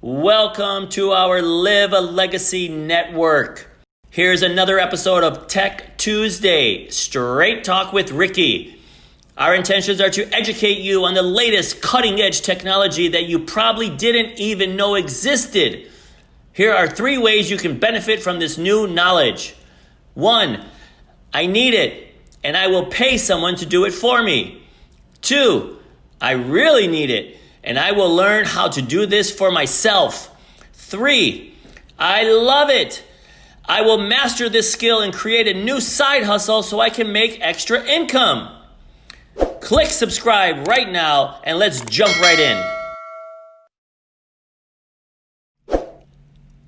Welcome to our Live a Legacy Network. Here's another episode of Tech Tuesday, Straight Talk with Ricky. Our intentions are to educate you on the latest cutting-edge technology that you probably didn't even know existed. Here are 3 ways you can benefit from this new knowledge. 1, I need it, and I will pay someone to do it for me. 2, I really need it, and I will learn how to do this for myself. 3, I love it. I will master this skill and create a new side hustle so I can make extra income. Click subscribe right now and let's jump right in.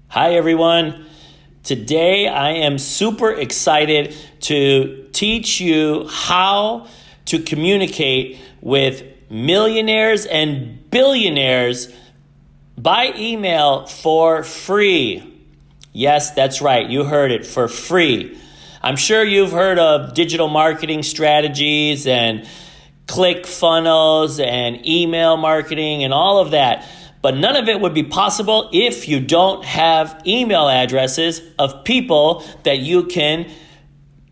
Hi everyone. Today I am super excited to teach you how to communicate with millionaires and billionaires by email for free. Yes, that's right. You heard it, for free. I'm sure you've heard of digital marketing strategies and click funnels and email marketing and all of that. But none of it would be possible if you don't have email addresses of people that you can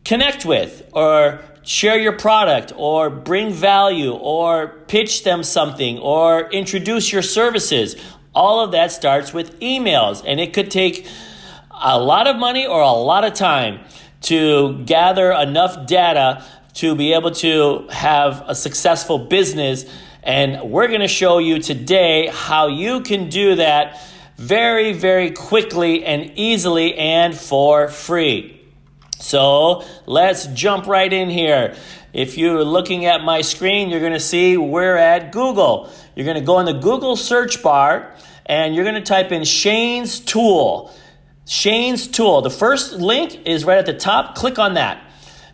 connect with or share your product or bring value or pitch them something or introduce your services. All of that starts with emails, and it could take a lot of money or a lot of time to gather enough data to be able to have a successful business. And we're going to show you today how you can do that very, very quickly and easily and for free. So let's jump right in here. If you're looking at my screen, you're going to see we're at Google. You're going to go in the Google search bar and you're going to type in Shane's Tool. Shane's Tool. The first link is right at the top. Click on that.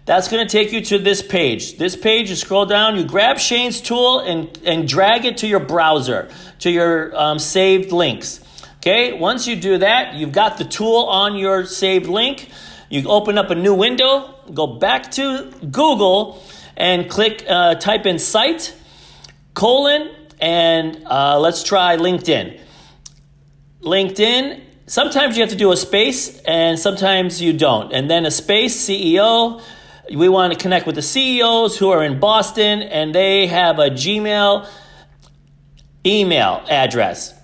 That's going to take you to this page. This page, you scroll down, you grab Shane's Tool and drag it to your browser, to your saved links. Okay, once you do that, you've got the tool on your saved link. You open up a new window, go back to Google and click, type in site, and let's try LinkedIn. LinkedIn, sometimes you have to do a space and sometimes you don't. And then a space, CEO. We want to connect with the CEOs who are in Boston and they have a Gmail email address.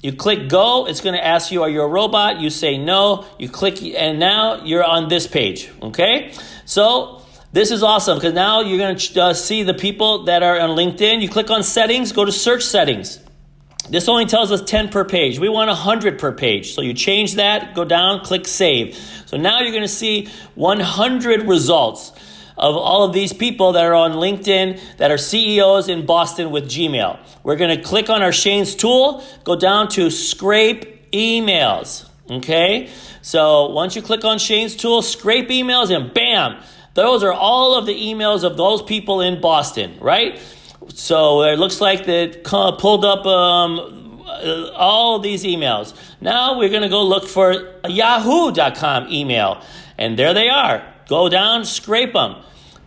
You click go, it's going to ask you, are you a robot? You say no, you click, and now you're on this page, okay? So this is awesome because now you're going to see the people that are on LinkedIn. You click on settings, go to search settings. This only tells us 10 per page. We want 100 per page. So you change that, go down, click save. So now you're going to see 100 results of all of these people that are on LinkedIn that are CEOs in Boston with Gmail. We're going to click on our Shane's Tool, go down to scrape emails. Okay? So once you click on Shane's Tool, scrape emails, and bam, those are all of the emails of those people in Boston, right? So it looks like they pulled up all these emails. Now we're going to go look for a yahoo.com email. And there they are. Go down, scrape them.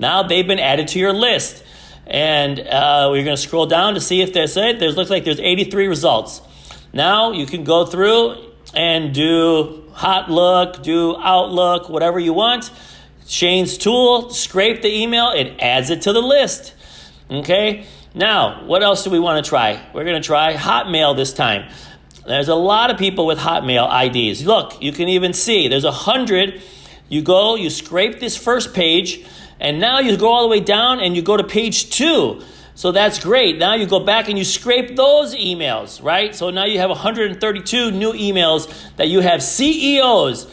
Now they've been added to your list. And we're going to scroll down to see if there's it. Looks like there's 83 results. Now you can go through and do Hotlook, do Outlook, whatever you want. Shane's Tool, scrape the email, it adds it to the list. Okay, now what else do we want to try? We're going to try Hotmail this time. There's a lot of people with Hotmail IDs. Look, you can even see there's 100. You go, you scrape this first page, and now you go all the way down and you go to page 2. So that's great. Now you go back and you scrape those emails, right? So now you have 132 new emails that you have CEOs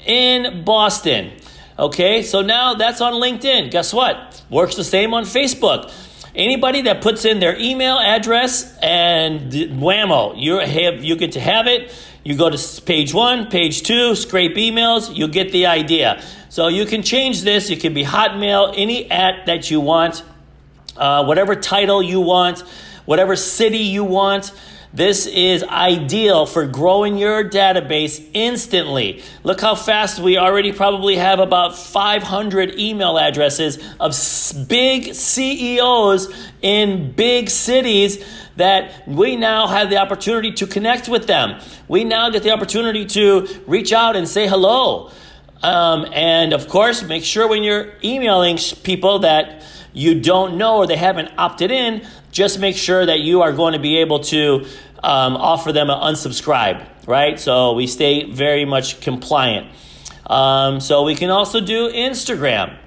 in Boston. Okay, so now that's on LinkedIn. Guess what? Works the same on Facebook. Anybody that puts in their email address and whammo, you get to have it. You go to page 1, page 2, scrape emails, you get the idea. So you can change this. It can be Hotmail, any @ that you want, whatever title you want, whatever city you want. This is ideal for growing your database instantly. Look how fast we already probably have about 500 email addresses of big CEOs in big cities that we now have the opportunity to connect with them. We now get the opportunity to reach out and say hello. And of course, make sure when you're emailing people that you don't know or they haven't opted in, just make sure that you are going to be able to offer them an unsubscribe, right? So we stay very much compliant. So we can also do Instagram.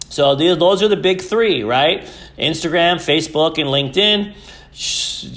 So those are the big three, right? Instagram, Facebook, and LinkedIn.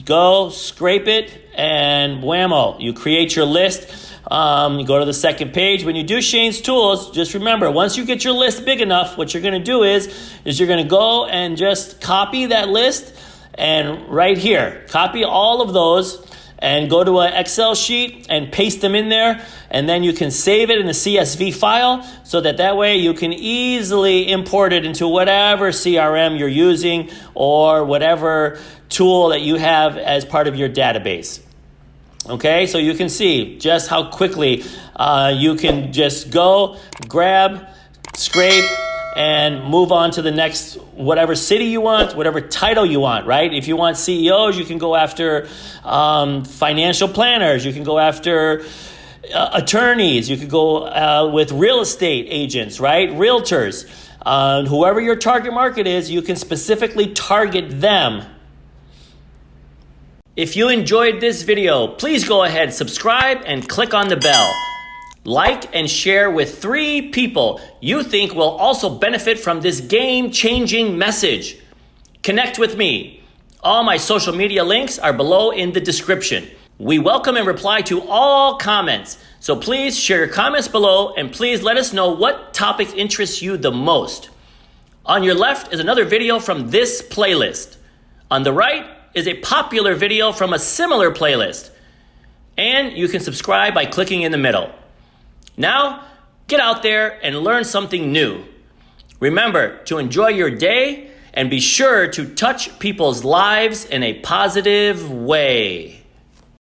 Go, scrape it, and whammo, you create your list. You go to the second page. When you do Shane's Tools, just remember, once you get your list big enough, what you're going to do is you're going to go and just copy that list, and right here, copy all of those and go to an Excel sheet and paste them in there, and then you can save it in a CSV file so that way you can easily import it into whatever CRM you're using or whatever tool that you have as part of your database. Okay, so you can see just how quickly you can just go, grab, scrape, and move on to the next, whatever city you want, whatever title you want, right? If you want CEOs, you can go after financial planners. You can go after attorneys. You could go with real estate agents, right? Realtors. Whoever your target market is, you can specifically target them. If you enjoyed this video, please go ahead, subscribe, and click on the bell. Like and share with 3 people you think will also benefit from this game-changing message. Connect with me. All my social media links are below in the description. We welcome and reply to all comments, so please share your comments below and please let us know what topic interests you the most. On your left is another video from this playlist. On the right is a popular video from a similar playlist. And you can subscribe by clicking in the middle. Now, get out there and learn something new. Remember to enjoy your day and be sure to touch people's lives in a positive way.